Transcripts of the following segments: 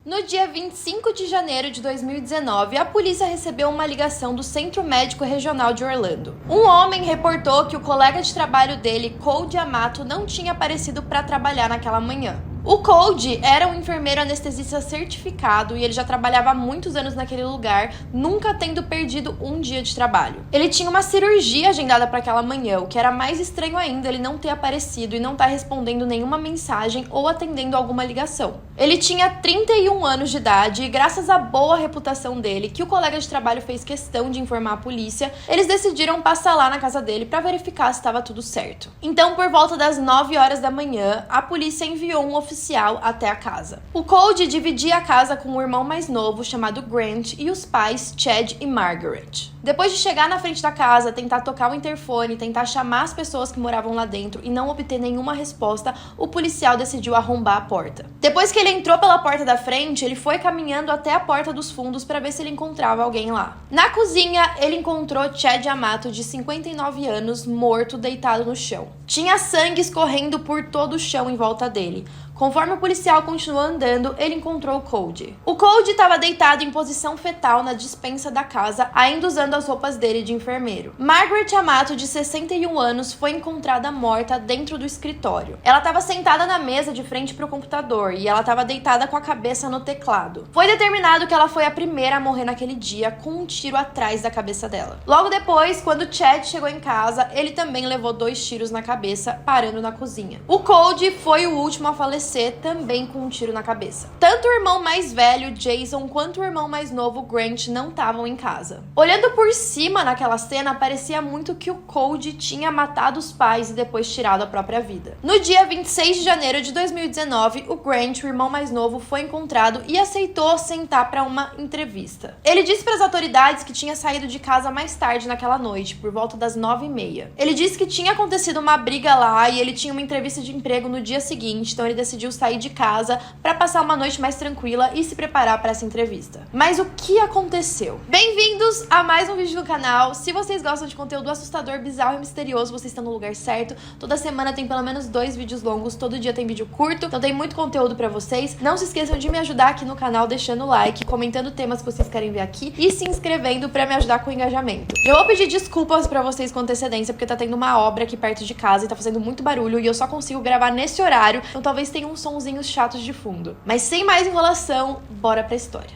No dia 25 de janeiro de 2019, a polícia recebeu uma ligação do Centro Médico Regional de Orlando. Um homem reportou que o colega de trabalho dele, Cody Amato, não tinha aparecido para trabalhar naquela manhã. O Cody era um enfermeiro anestesista certificado e ele já trabalhava há muitos anos naquele lugar, nunca tendo perdido um dia de trabalho. Ele tinha uma cirurgia agendada para aquela manhã, o que era mais estranho ainda ele não ter aparecido e não estar respondendo nenhuma mensagem ou atendendo alguma ligação. Ele tinha 31 anos de idade e graças à boa reputação dele, que o colega de trabalho fez questão de informar a polícia, eles decidiram passar lá na casa dele para verificar se estava tudo certo. Então, por volta das 9 horas da manhã, a polícia enviou um oficial até a casa. O Cody dividia a casa com o irmão mais novo, chamado Grant, e os pais, Chad e Margaret. Depois de chegar na frente da casa, tentar tocar o interfone, tentar chamar as pessoas que moravam lá dentro e não obter nenhuma resposta, o policial decidiu arrombar a porta. Depois que ele entrou pela porta da frente, ele foi caminhando até a porta dos fundos para ver se ele encontrava alguém lá. Na cozinha, ele encontrou Chad Amato, de 59 anos, morto, deitado no chão. Tinha sangue escorrendo por todo o chão em volta dele. Conforme o policial continuou andando, ele encontrou o Cody. O Cody estava deitado em posição fetal na despensa da casa, ainda usando as roupas dele de enfermeiro. Margaret Amato, de 61 anos, foi encontrada morta dentro do escritório. Ela estava sentada na mesa de frente para o computador e ela estava deitada com a cabeça no teclado. Foi determinado que ela foi a primeira a morrer naquele dia, com um tiro atrás da cabeça dela. Logo depois, quando Chad chegou em casa, ele também levou 2 tiros na cabeça, parando na cozinha. O Cody foi o último a falecer, também com um tiro na cabeça. Tanto o irmão mais velho, Jason, quanto o irmão mais novo, Grant, não estavam em casa. Olhando por cima naquela cena, parecia muito que o Cody tinha matado os pais e depois tirado a própria vida. No dia 26 de janeiro de 2019, o Grant, o irmão mais novo, foi encontrado e aceitou sentar para uma entrevista. Ele disse para as autoridades que tinha saído de casa mais tarde naquela noite, por volta das 9h30. Ele disse que tinha acontecido uma briga lá e ele tinha uma entrevista de emprego no dia seguinte, então ele decidiu sair de casa para passar uma noite mais tranquila e se preparar para essa entrevista. Mas o que aconteceu? Bem-vindos a mais um vídeo do canal. Se vocês gostam de conteúdo assustador, bizarro e misterioso, vocês estão no lugar certo. Toda semana tem pelo menos 2 vídeos longos, todo dia tem vídeo curto, então tem muito conteúdo para vocês. Não se esqueçam de me ajudar aqui no canal, deixando o like, comentando temas que vocês querem ver aqui e se inscrevendo para me ajudar com o engajamento. Eu vou pedir desculpas para vocês com antecedência, porque tá tendo uma obra aqui perto de casa e tá fazendo muito barulho e eu só consigo gravar nesse horário, então talvez tenha uns sonzinhos chatos de fundo. Mas sem mais enrolação, bora pra história.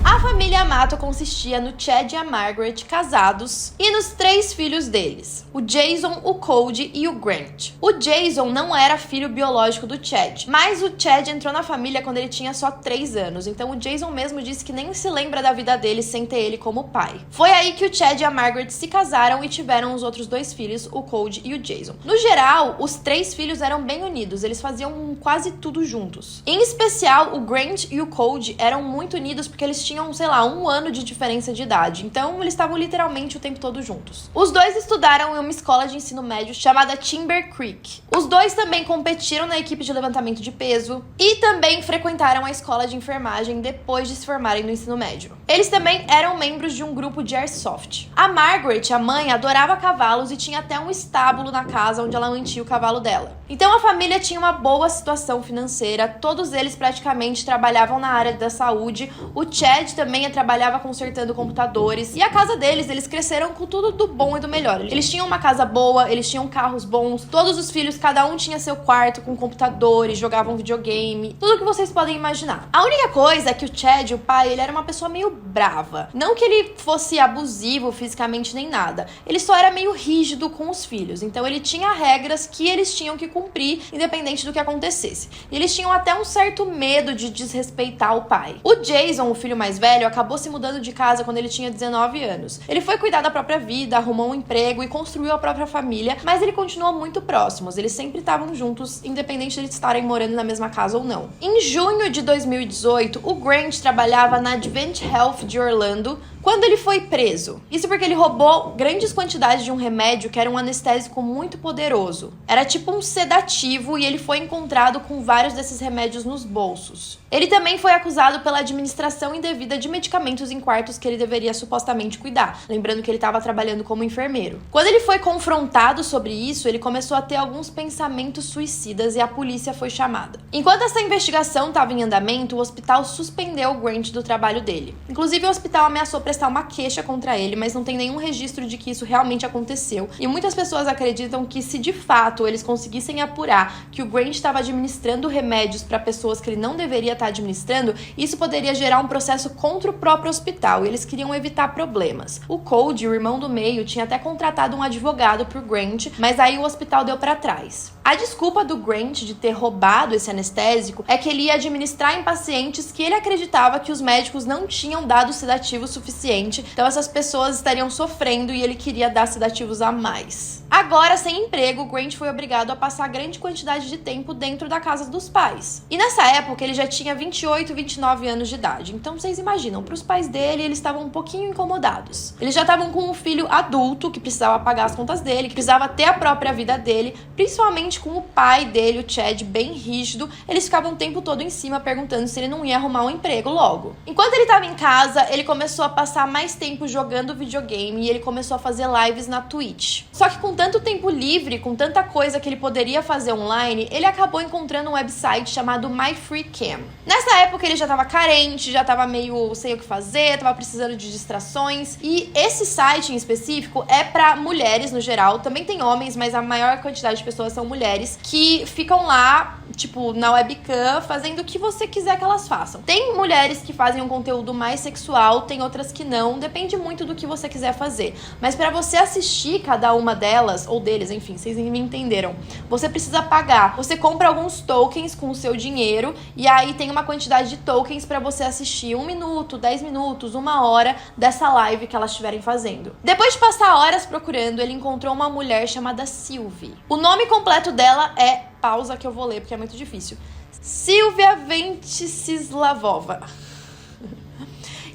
A família Amato consistia no Chad e a Margaret, casados, e nos 3 filhos deles, o Jason, o Cody e o Grant. O Jason não era filho biológico do Chad, mas o Chad entrou na família quando ele tinha só 3 anos, então o Jason mesmo disse que nem se lembra da vida dele sem ter ele como pai. Foi aí que o Chad e a Margaret se casaram e tiveram os outros 2 filhos, o Cody e o Jason. No geral, os 3 filhos eram bem unidos, eles faziam quase tudo juntos. Em especial, o Grant e o Cody eram muito unidos porque eles tinham, sei lá, 1 ano de diferença de idade, então eles estavam literalmente o tempo todo juntos. Os 2 estudaram em uma escola de ensino médio chamada Timber Creek. Os 2 também competiram na equipe de levantamento de peso e também frequentaram a escola de enfermagem depois de se formarem no ensino médio. Eles também eram membros de um grupo de airsoft. A Margaret, a mãe, adorava cavalos e tinha até um estábulo na casa onde ela mantinha o cavalo dela. Então a família tinha uma boa situação financeira, todos eles praticamente trabalhavam na área da saúde, o Chad também trabalhava consertando computadores, e a casa deles, eles cresceram com tudo do bom e do melhor. Eles tinham uma casa boa, eles tinham carros bons, todos os filhos, cada um tinha seu quarto com computadores, jogavam videogame, tudo que vocês podem imaginar. A única coisa é que o Chad, o pai, ele era uma pessoa meio brava. Não que ele fosse abusivo fisicamente nem nada, ele só era meio rígido com os filhos, então ele tinha regras que eles tinham que cumprir, independente do que acontecesse. E eles tinham até um certo medo de desrespeitar o pai. O Jason, o filho mais velho, acabou se mudando de casa quando ele tinha 19 anos. Ele foi cuidar da própria vida, arrumou um emprego e construiu a própria família, mas ele continuou muito próximos. Eles sempre estavam juntos, independente de eles estarem morando na mesma casa ou não. Em junho de 2018, o Grant trabalhava na Advent Health de Orlando, quando ele foi preso. Isso porque ele roubou grandes quantidades de um remédio que era um anestésico muito poderoso. Era tipo um sedativo e ele foi encontrado com vários desses remédios nos bolsos. Ele também foi acusado pela administração indevida de medicamentos em quartos que ele deveria supostamente cuidar. Lembrando que ele estava trabalhando como enfermeiro. Quando ele foi confrontado sobre isso, ele começou a ter alguns pensamentos suicidas e a polícia foi chamada. Enquanto essa investigação estava em andamento, o hospital suspendeu o Grant do trabalho dele. Inclusive, o hospital ameaçou prestar uma queixa contra ele, mas não tem nenhum registro de que isso realmente aconteceu. E muitas pessoas acreditam que se de fato eles conseguissem apurar que o Grant estava administrando remédios para pessoas que ele não deveria estar administrando, isso poderia gerar um processo contra o próprio hospital e eles queriam evitar problemas. O Cody, o irmão do meio, tinha até contratado um advogado pro Grant, mas aí o hospital deu para trás. A desculpa do Grant de ter roubado esse anestésico é que ele ia administrar em pacientes que ele acreditava que os médicos não tinham dado sedativo suficiente, então essas pessoas estariam sofrendo e ele queria dar sedativos a mais. Agora, sem emprego, Grant foi obrigado a passar grande quantidade de tempo dentro da casa dos pais. E nessa época, ele já tinha 28, 29 anos de idade. Então, vocês imaginam, para os pais dele, eles estavam um pouquinho incomodados. Eles já estavam com um filho adulto que precisava pagar as contas dele, que precisava ter a própria vida dele, principalmente com o pai dele, o Chad, bem rígido. Eles ficavam o tempo todo em cima perguntando se ele não ia arrumar um emprego logo. Enquanto ele estava em casa, ele começou a passar mais tempo jogando videogame e ele começou a fazer lives na Twitch. Só que com tanto tempo livre, com tanta coisa que ele poderia fazer online, ele acabou encontrando um website chamado MyFreeCam. Nessa época ele já estava carente, já estava meio sem o que fazer, estava precisando de distrações, e esse site em específico é para mulheres no geral, também tem homens, mas a maior quantidade de pessoas são mulheres que ficam lá, tipo, na webcam, fazendo o que você quiser que elas façam. Tem mulheres que fazem um conteúdo mais sexual, tem outras que não, depende muito do que você quiser fazer. Mas para você assistir cada uma delas, ou deles, enfim, vocês me entenderam, você precisa pagar. Você compra alguns tokens com o seu dinheiro e aí tem uma quantidade de tokens para você assistir 1 minuto, 10 minutos, 1 hora dessa live que elas estiverem fazendo. Depois de passar horas procurando, ele encontrou uma mulher chamada Sylvie. O nome completo dela é... Pausa que eu vou ler porque é muito difícil. Sylvia Ventislavova.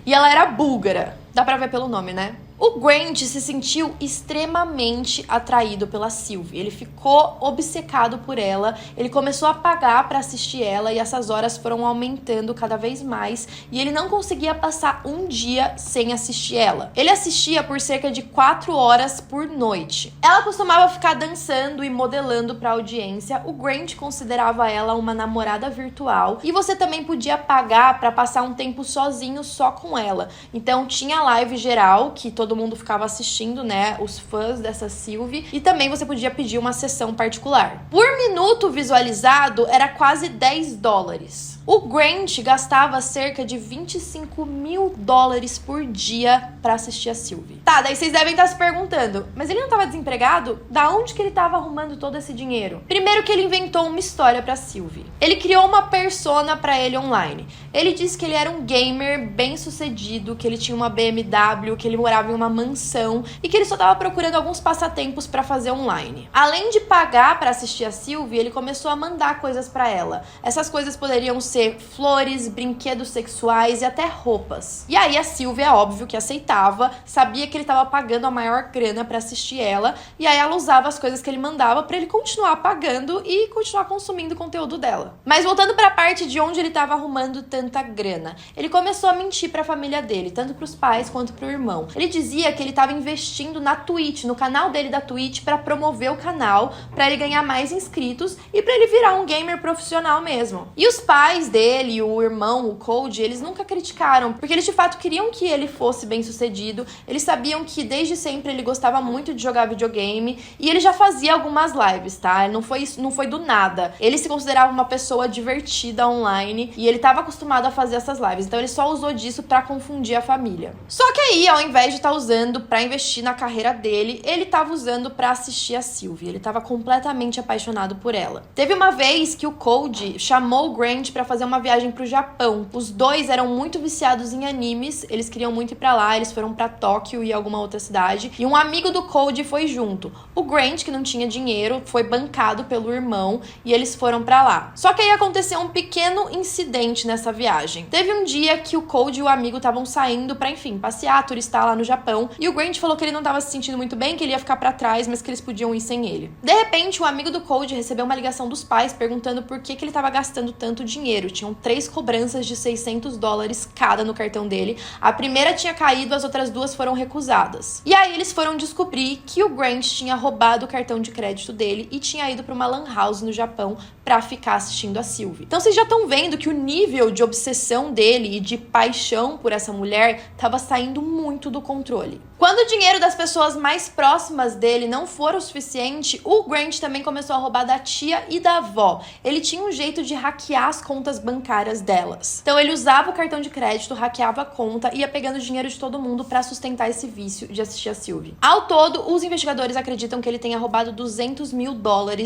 E ela era búlgara. Dá pra ver pelo nome, né? O Grant se sentiu extremamente atraído pela Sylvie. Ele ficou obcecado por ela, ele começou a pagar para assistir ela e essas horas foram aumentando cada vez mais e ele não conseguia passar um dia sem assistir ela. Ele assistia por cerca de 4 horas por noite. Ela costumava ficar dançando e modelando para a audiência. O Grant considerava ela uma namorada virtual e você também podia pagar para passar um tempo sozinho só com ela. Então tinha a live geral que todo mundo ficava assistindo, né, os fãs dessa Sylvie, e também você podia pedir uma sessão particular. Por minuto visualizado era quase $10. O Grant gastava cerca de $25.000 por dia pra assistir a Sylvie. Tá, daí vocês devem estar se perguntando, mas ele não tava desempregado? Da onde que ele tava arrumando todo esse dinheiro? Primeiro que ele inventou uma história pra Sylvie. Ele criou uma persona pra ele online. Ele disse que ele era um gamer bem sucedido, que ele tinha uma BMW, que ele morava em uma mansão e que ele só tava procurando alguns passatempos pra fazer online. Além de pagar pra assistir a Sylvie, ele começou a mandar coisas pra ela. Essas coisas poderiam ser flores, brinquedos sexuais e até roupas. E aí a Sylvie, é óbvio que aceitava, sabia que ele tava pagando a maior grana pra assistir ela, e aí ela usava as coisas que ele mandava pra ele continuar pagando e continuar consumindo o conteúdo dela. Mas voltando pra parte de onde ele tava arrumando tanta grana, ele começou a mentir pra família dele, tanto pros pais quanto pro irmão. Ele dizia que ele tava investindo na Twitch, no canal dele da Twitch, pra promover o canal, pra ele ganhar mais inscritos e pra ele virar um gamer profissional mesmo. E os pais dele, o irmão, o Cody, eles nunca criticaram, porque eles de fato queriam que ele fosse bem sucedido, eles sabiam que desde sempre ele gostava muito de jogar videogame e ele já fazia algumas lives, tá? Não foi do nada. Ele se considerava uma pessoa divertida online e ele estava acostumado a fazer essas lives, então ele só usou disso pra confundir a família. Só que aí, ao invés de estar usando pra investir na carreira dele, ele tava usando pra assistir a Sylvie. Ele tava completamente apaixonado por ela. Teve uma vez que o Cody chamou o Grant pra fazer uma viagem pro Japão. Os dois eram muito viciados em animes, eles queriam muito ir pra lá, eles foram pra Tóquio e alguma outra cidade, e um amigo do Cody foi junto. O Grant, que não tinha dinheiro, foi bancado pelo irmão e eles foram pra lá. Só que aí aconteceu um pequeno incidente nessa viagem. Teve um dia que o Cody e o amigo estavam saindo pra, enfim, passear, turistar lá no Japão, e o Grant falou que ele não tava se sentindo muito bem, que ele ia ficar pra trás, mas que eles podiam ir sem ele. De repente, o amigo do Cody recebeu uma ligação dos pais perguntando por que ele tava gastando tanto dinheiro. Tinham 3 cobranças de $600 cada no cartão dele. A primeira tinha caído, as outras 2 foram recusadas. E aí eles foram descobrir que o Grant tinha roubado o cartão de crédito dele e tinha ido pra uma lan house no Japão pra ficar assistindo a Sylvie. Então vocês já estão vendo que o nível de obsessão dele e de paixão por essa mulher tava saindo muito do controle. Quando o dinheiro das pessoas mais próximas dele não for o suficiente, o Grant também começou a roubar da tia e da avó. Ele tinha um jeito de hackear as contas bancárias delas. Então ele usava o cartão de crédito, hackeava a conta e ia pegando dinheiro de todo mundo pra sustentar esse vício de assistir a Sylvie. Ao todo, os investigadores acreditam que ele tenha roubado $200 mil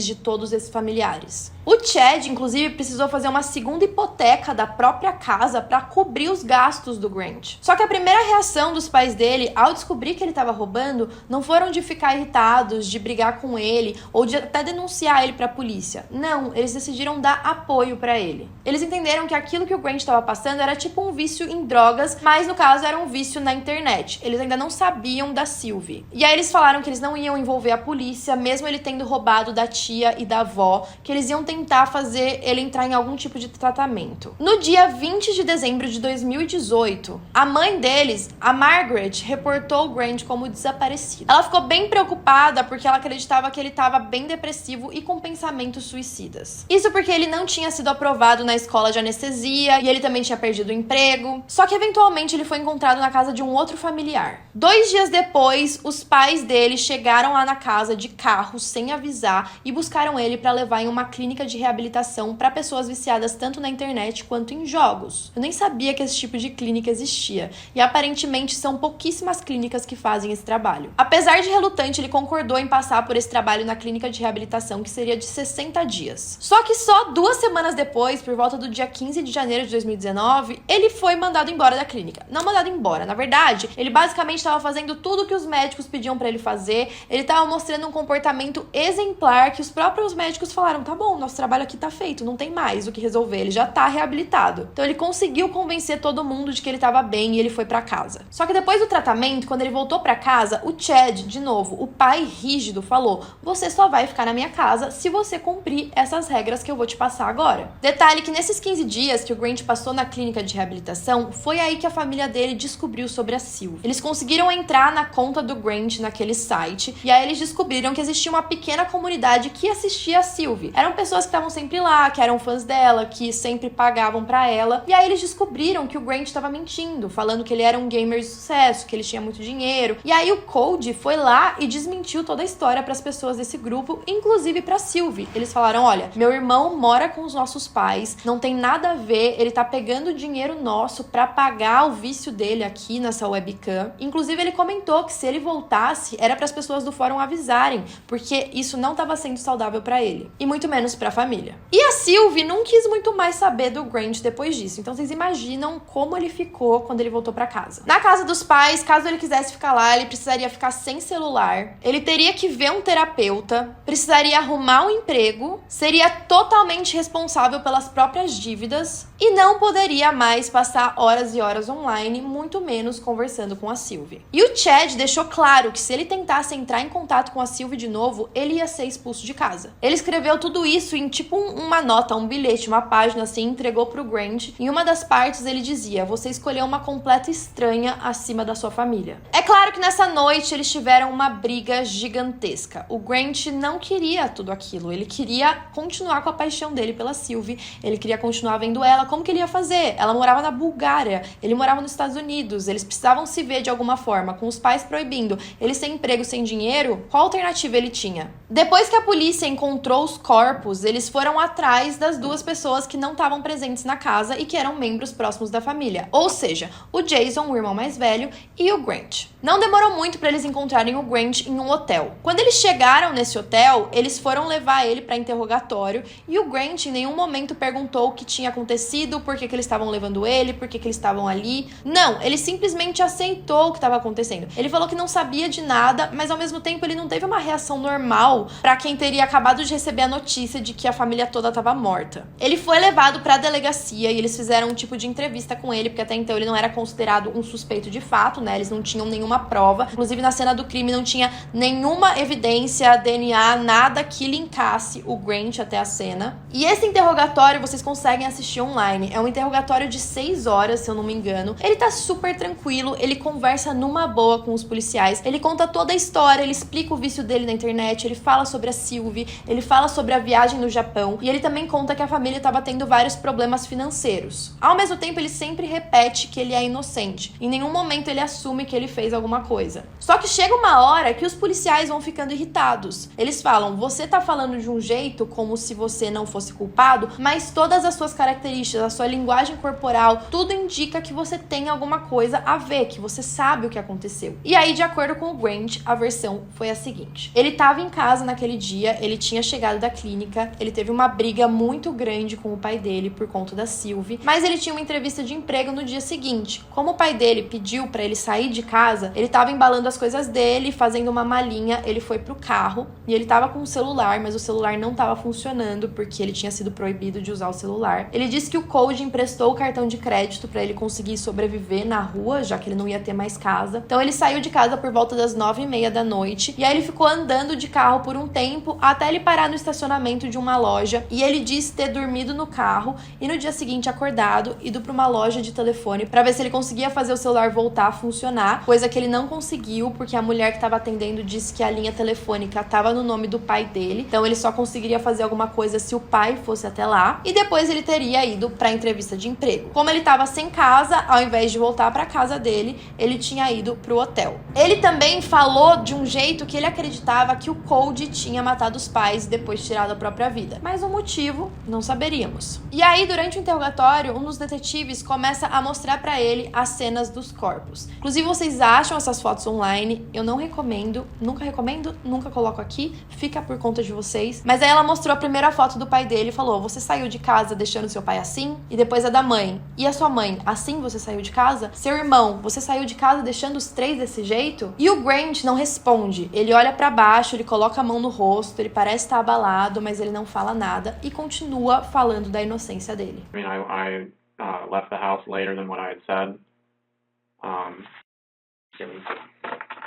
de todos esses familiares. O Chad, inclusive, precisou fazer uma segunda hipoteca da própria casa para cobrir os gastos do Grant. Só que a primeira reação dos pais dele, ao descobrir que ele estava roubando, não foram de ficar irritados, de brigar com ele ou de até denunciar ele para a polícia. Não, eles decidiram dar apoio para ele. Eles entenderam que aquilo que o Grant estava passando era tipo um vício em drogas, mas no caso era um vício na internet. Eles ainda não sabiam da Sylvie. E aí eles falaram que eles não iam envolver a polícia, mesmo ele tendo roubado da tia e da avó, que eles iam tentar fazer ele entrar em algum tipo de tratamento. No dia 20 de dezembro de 2018, a mãe deles, a Margaret, reportou o Grant como desaparecido. Ela ficou bem preocupada porque ela acreditava que ele estava bem depressivo e com pensamentos suicidas. Isso porque ele não tinha sido aprovado na escola de anestesia e ele também tinha perdido o emprego. Só que eventualmente ele foi encontrado na casa de um outro familiar. 2 dias depois, os pais dele chegaram lá na casa de carro sem avisar e buscaram ele para levar em uma clínica de reabilitação para pessoas viciadas tanto na internet quanto em jogos. Eu nem sabia que esse tipo de clínica existia, e aparentemente são pouquíssimas clínicas que fazem esse trabalho. Apesar de relutante, ele concordou em passar por esse trabalho na clínica de reabilitação, que seria de 60 dias. Só que só 2 semanas depois, por volta do dia 15 de janeiro de 2019, ele foi mandado embora da clínica. Não mandado embora, na verdade, ele basicamente estava fazendo tudo o que os médicos pediam para ele fazer, ele estava mostrando um comportamento exemplar que os próprios médicos falaram, tá bom, nosso trabalho aqui tá feito, não tem mais o que resolver, ele já tá reabilitado. Então ele conseguiu convencer todo mundo de que ele tava bem e ele foi pra casa. Só que depois do tratamento, quando ele voltou pra casa, o Chad, de novo, o pai rígido, falou, você só vai ficar na minha casa se você cumprir essas regras que eu vou te passar agora. Detalhe que nesses 15 dias que o Grant passou na clínica de reabilitação, foi aí que a família dele descobriu sobre a Sylvie. Eles conseguiram entrar na conta do Grant naquele site, e aí eles descobriram que existia uma pequena comunidade que assistia a Sylvie. Eram pessoas que estavam sempre lá, que eram fãs dela, que sempre pagavam pra ela. E aí eles descobriram que o Grant estava mentindo, falando que ele era um gamer de sucesso, que ele tinha muito dinheiro. E aí o Cody foi lá e desmentiu toda a história pras pessoas desse grupo, inclusive pra Sylvie. Eles falaram, olha, meu irmão mora com os nossos pais, não tem nada a ver, ele tá pegando dinheiro nosso pra pagar o vício dele aqui nessa webcam. Inclusive ele comentou que se ele voltasse, era pras pessoas do fórum avisarem, porque isso não estava sendo saudável pra ele, e muito menos pra família. E a Sylvie não quis muito mais saber do Grant depois disso, então vocês imaginam como ele ficou quando ele voltou pra casa. Na casa dos pais, caso ele quisesse ficar lá, ele precisaria ficar sem celular, ele teria que ver um terapeuta, precisaria arrumar um emprego, seria totalmente responsável pelas próprias dívidas e não poderia mais passar horas e horas online, muito menos conversando com a Sylvie. E o Chad deixou claro que se ele tentasse entrar em contato com a Sylvie de novo, ele ia ser expulso de casa. Ele escreveu tudo isso em tipo uma nota, um bilhete, uma página assim, entregou pro Grant. Em uma das partes ele dizia, você escolheu uma completa estranha acima da sua família. É claro que nessa noite eles tiveram uma briga gigantesca. O Grant não queria tudo aquilo, ele queria continuar com a paixão dele pela Sylvie, ele queria continuar vendo ela. Como que ele ia fazer? Ela morava na Bulgária, ele morava nos Estados Unidos, eles precisavam se ver de alguma forma, com os pais proibindo, ele sem emprego, sem dinheiro, qual alternativa ele tinha? Depois que a polícia encontrou os corpos, eles foram atrás das 2 pessoas que não estavam presentes na casa e que eram membros próximos da família, ou seja, o Jason, o irmão mais velho, e o Grant. Não demorou muito para eles encontrarem o Grant em um hotel. Quando eles chegaram nesse hotel, eles foram levar ele para interrogatório e o Grant em nenhum momento perguntou o que tinha acontecido, por que eles estavam levando ele, por que eles estavam ali. Não, ele simplesmente aceitou o que estava acontecendo. Ele falou que não sabia de nada, mas ao mesmo tempo ele não teve uma reação normal para quem teria acabado de receber a notícia de que a família toda estava morta. Ele foi levado para a delegacia e eles fizeram um tipo de entrevista com ele, porque até então ele não era considerado um suspeito de fato, né? Eles não tinham nenhuma prova. Inclusive, na cena do crime não tinha nenhuma evidência, DNA, nada que linkasse o Grant até a cena. E esse interrogatório vocês conseguem assistir online. É um interrogatório de 6 horas, se eu não me engano. Ele tá super tranquilo, ele conversa numa boa com os policiais. Ele conta toda a história, ele explica o vício dele na internet, ele fala sobre a Sylvie, ele fala sobre a viagem no Japão e ele também conta que a família estava tendo vários problemas financeiros. Ao mesmo tempo, ele sempre repete que ele é inocente. Em nenhum momento ele assume que ele fez alguma coisa. Só que chega uma hora que os policiais vão ficando irritados. Eles falam, você tá falando de um jeito como se você não fosse culpado, mas todas as suas características, a sua linguagem corporal, tudo indica que você tem alguma coisa a ver, que você sabe o que aconteceu. E aí, de acordo com o Grant, a versão foi a seguinte. Ele tava em casa naquele dia, ele tinha chegado da clínica, ele teve uma briga muito grande com o pai dele por conta da Sylvie, mas ele tinha uma entrevista de emprego no dia seguinte. Como o pai dele pediu pra ele sair de casa, ele tava embalando as coisas dele, fazendo uma malinha, ele foi pro carro e ele tava com o celular, mas o celular não tava funcionando porque ele tinha sido proibido de usar o celular. Ele disse que o Cody emprestou o cartão de crédito pra ele conseguir sobreviver na rua, já que ele não ia ter mais casa. Então ele saiu de casa por volta das 9h30 da noite e aí ele ficou andando de carro por um tempo até ele parar no estacionamento de uma loja e ele disse ter dormido no carro e no dia seguinte acordado, ido pra uma loja de telefone pra ver se ele conseguia fazer o celular voltar a funcionar, coisa que ele não conseguiu porque a mulher que tava atendendo disse que a linha telefônica tava no nome do pai dele, então ele só conseguiria fazer alguma coisa se o pai fosse até lá e depois ele teria ido pra entrevista de emprego. Como ele tava sem casa, ao invés de voltar pra casa dele, ele tinha ido pro hotel. Ele também falou de um jeito que ele acreditava que o Cody tinha matado os pais e depois tirado a própria vida, mas o motivo não saberíamos. E aí, durante o interrogatório, um dos detetives começa a mostrar pra ele as cenas dos corpos. Inclusive, vocês acham essas fotos online, eu não recomendo, nunca coloco aqui, fica por conta de vocês. Mas aí ela mostrou a primeira foto do pai dele e falou, você saiu de casa deixando seu pai assim? E depois a da mãe. E a sua mãe, assim você saiu de casa? Seu irmão, você saiu de casa deixando os 3 desse jeito? E o Grant não responde, ele olha pra baixo, ele coloca a mão no rosto, ele parece estar abalado, mas ele não fala nada e continua falando da inocência dele. I left the house later than what I had said.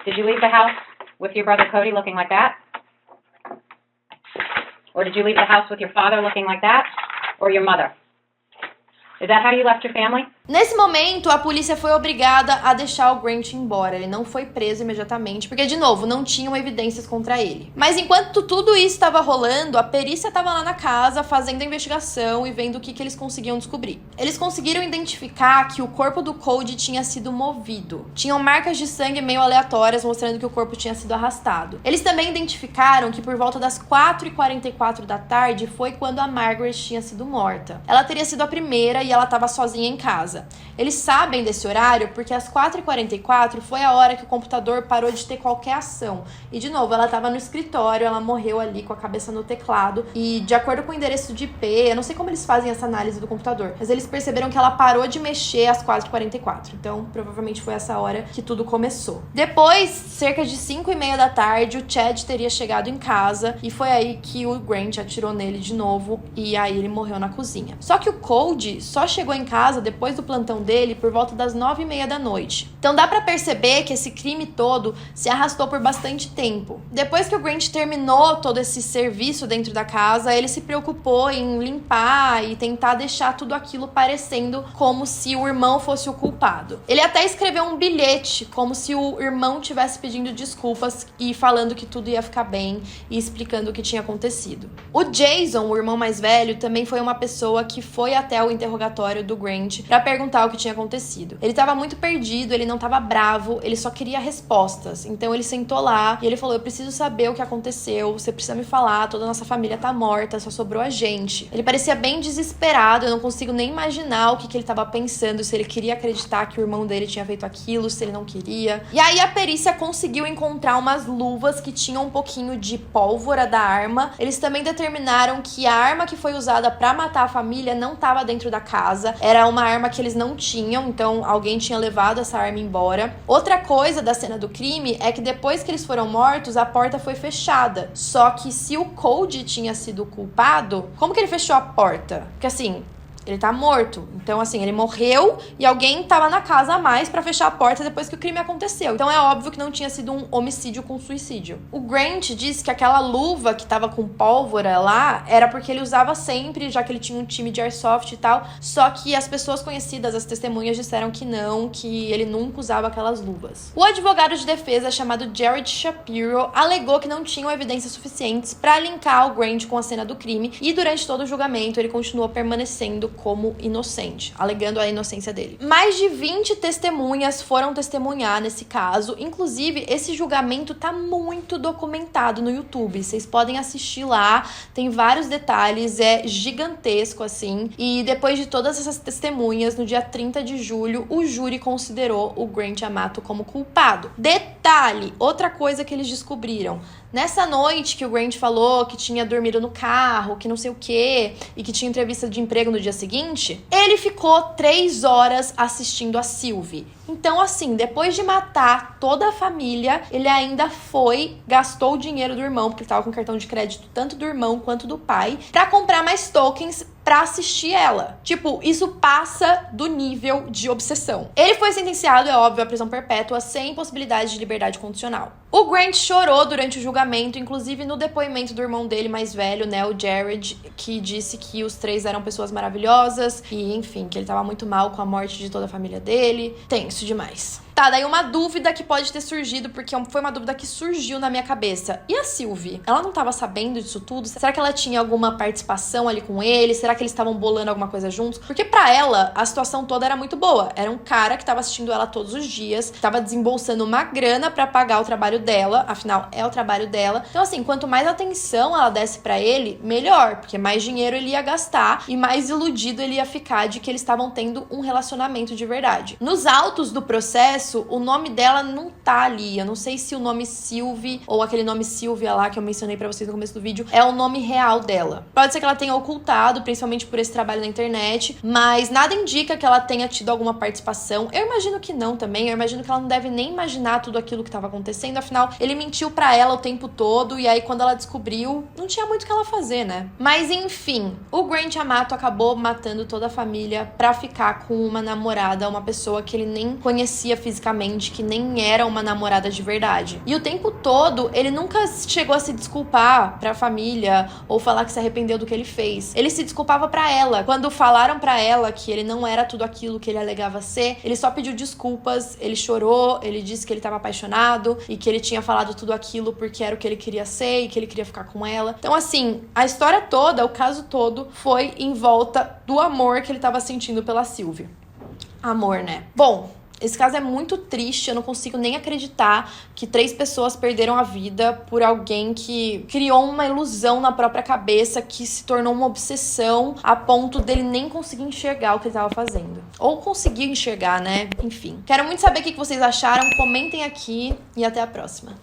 Did you leave the house with your brother Cody looking like that? Or did you leave the house with your father looking like that? Or your mother? Is that how you left your family? Nesse momento, a polícia foi obrigada a deixar o Grant embora. Ele não foi preso imediatamente, porque, de novo, não tinham evidências contra ele. Mas enquanto tudo isso estava rolando, a perícia estava lá na casa, fazendo a investigação e vendo o que eles conseguiam descobrir. Eles conseguiram identificar que o corpo do Cody tinha sido movido. Tinham marcas de sangue meio aleatórias, mostrando que o corpo tinha sido arrastado. Eles também identificaram que por volta das 4h44 da tarde foi quando a Margaret tinha sido morta. Ela teria sido a primeira e ela estava sozinha em casa. Eles sabem desse horário porque às 4h44 foi a hora que o computador parou de ter qualquer ação. E, de novo, ela estava no escritório, ela morreu ali com a cabeça no teclado. E, de acordo com o endereço de IP, eu não sei como eles fazem essa análise do computador, mas eles perceberam que ela parou de mexer às 4h44. Então, provavelmente foi essa hora que tudo começou. Depois, cerca de 5h30 da tarde, o Chad teria chegado em casa e foi aí que o Grant atirou nele de novo e aí ele morreu na cozinha. Só que o Cody só chegou em casa depois do plantão dele por volta das 9h30 da noite. Então dá pra perceber que esse crime todo se arrastou por bastante tempo. Depois que o Grant terminou todo esse serviço dentro da casa, ele se preocupou em limpar e tentar deixar tudo aquilo parecendo como se o irmão fosse o culpado. Ele até escreveu um bilhete como se o irmão estivesse pedindo desculpas e falando que tudo ia ficar bem e explicando o que tinha acontecido. O Jason, o irmão mais velho, também foi uma pessoa que foi até o interrogatório do Grant pra perguntar o que tinha acontecido. Ele tava muito perdido, ele não tava bravo, ele só queria respostas. Então ele sentou lá e ele falou: eu preciso saber o que aconteceu, você precisa me falar, toda a nossa família tá morta, só sobrou a gente. Ele parecia bem desesperado, eu não consigo nem imaginar o que ele tava pensando, se ele queria acreditar que o irmão dele tinha feito aquilo, se ele não queria. E aí a perícia conseguiu encontrar umas luvas que tinham um pouquinho de pólvora da arma. Eles também determinaram que a arma que foi usada pra matar a família não tava dentro da casa, era uma arma que eles não tinham, então alguém tinha levado essa arma embora. Outra coisa da cena do crime é que depois que eles foram mortos, a porta foi fechada. Só que se o Cody tinha sido o culpado, como que ele fechou a porta? Porque assim, ele tá morto. Então, assim, ele morreu e alguém tava na casa a mais pra fechar a porta depois que o crime aconteceu. Então, é óbvio que não tinha sido um homicídio com suicídio. O Grant disse que aquela luva que tava com pólvora lá era porque ele usava sempre, já que ele tinha um time de airsoft e tal. Só que as pessoas conhecidas, as testemunhas, disseram que não, que ele nunca usava aquelas luvas. O advogado de defesa, chamado Jared Shapiro, alegou que não tinham evidências suficientes pra linkar o Grant com a cena do crime e durante todo o julgamento ele continuou permanecendo como inocente, alegando a inocência dele. Mais de 20 testemunhas foram testemunhar nesse caso, inclusive esse julgamento tá muito documentado no YouTube, vocês podem assistir lá, tem vários detalhes, é gigantesco assim, e depois de todas essas testemunhas, no dia 30 de julho, o júri considerou o Grant Amato como culpado. Detalhe, outra coisa que eles descobriram: nessa noite que o Grant falou que tinha dormido no carro, que não sei o quê, e que tinha entrevista de emprego no dia seguinte, ele ficou 3 horas assistindo a Sylvie. Então, assim, depois de matar toda a família, ele ainda gastou o dinheiro do irmão, porque ele tava com cartão de crédito tanto do irmão quanto do pai, pra comprar mais tokens pra assistir ela. Tipo, isso passa do nível de obsessão. Ele foi sentenciado, é óbvio, à prisão perpétua, sem possibilidade de liberdade condicional. O Grant chorou durante o julgamento, inclusive no depoimento do irmão dele mais velho, né, o Jared, que disse que os 3 eram pessoas maravilhosas e, enfim, que ele tava muito mal com a morte de toda a família dele. Tenso demais. Tá, daí uma dúvida que pode ter surgido, porque foi uma dúvida que surgiu na minha cabeça. E a Sylvie? Ela não tava sabendo disso tudo? Será que ela tinha alguma participação ali com ele? Será que eles estavam bolando alguma coisa juntos? Porque pra ela, a situação toda era muito boa. Era um cara que tava assistindo ela todos os dias, que tava desembolsando uma grana pra pagar o trabalho dela, afinal, é o trabalho dela. Então, assim, quanto mais atenção ela desse pra ele, melhor, porque mais dinheiro ele ia gastar e mais iludido ele ia ficar de que eles estavam tendo um relacionamento de verdade. Nos autos do processo, o nome dela não tá ali. Eu não sei se o nome Sylvie ou aquele nome Sylvia lá que eu mencionei pra vocês no começo do vídeo é o nome real dela. Pode ser que ela tenha ocultado, principalmente por esse trabalho na internet, mas nada indica que ela tenha tido alguma participação. Eu imagino que não também. Eu imagino que ela não deve nem imaginar tudo aquilo que tava acontecendo. Afinal, ele mentiu pra ela o tempo todo e aí quando ela descobriu, não tinha muito o que ela fazer, né? Mas enfim, o Grant Amato acabou matando toda a família pra ficar com uma namorada, uma pessoa que ele nem conhecia fisicamente, que nem era uma namorada de verdade. E o tempo todo, ele nunca chegou a se desculpar pra família ou falar que se arrependeu do que ele fez. Ele se desculpava pra ela. Quando falaram pra ela que ele não era tudo aquilo que ele alegava ser, ele só pediu desculpas, ele chorou, ele disse que ele tava apaixonado e que ele tinha falado tudo aquilo porque era o que ele queria ser e que ele queria ficar com ela. Então, assim, a história toda, o caso todo, foi em volta do amor que ele tava sentindo pela Sylvie. Amor, né? Bom, esse caso é muito triste, eu não consigo nem acreditar que 3 pessoas perderam a vida por alguém que criou uma ilusão na própria cabeça, que se tornou uma obsessão a ponto dele nem conseguir enxergar o que ele estava fazendo. Ou conseguir enxergar, né? Enfim. Quero muito saber o que vocês acharam, comentem aqui e até a próxima.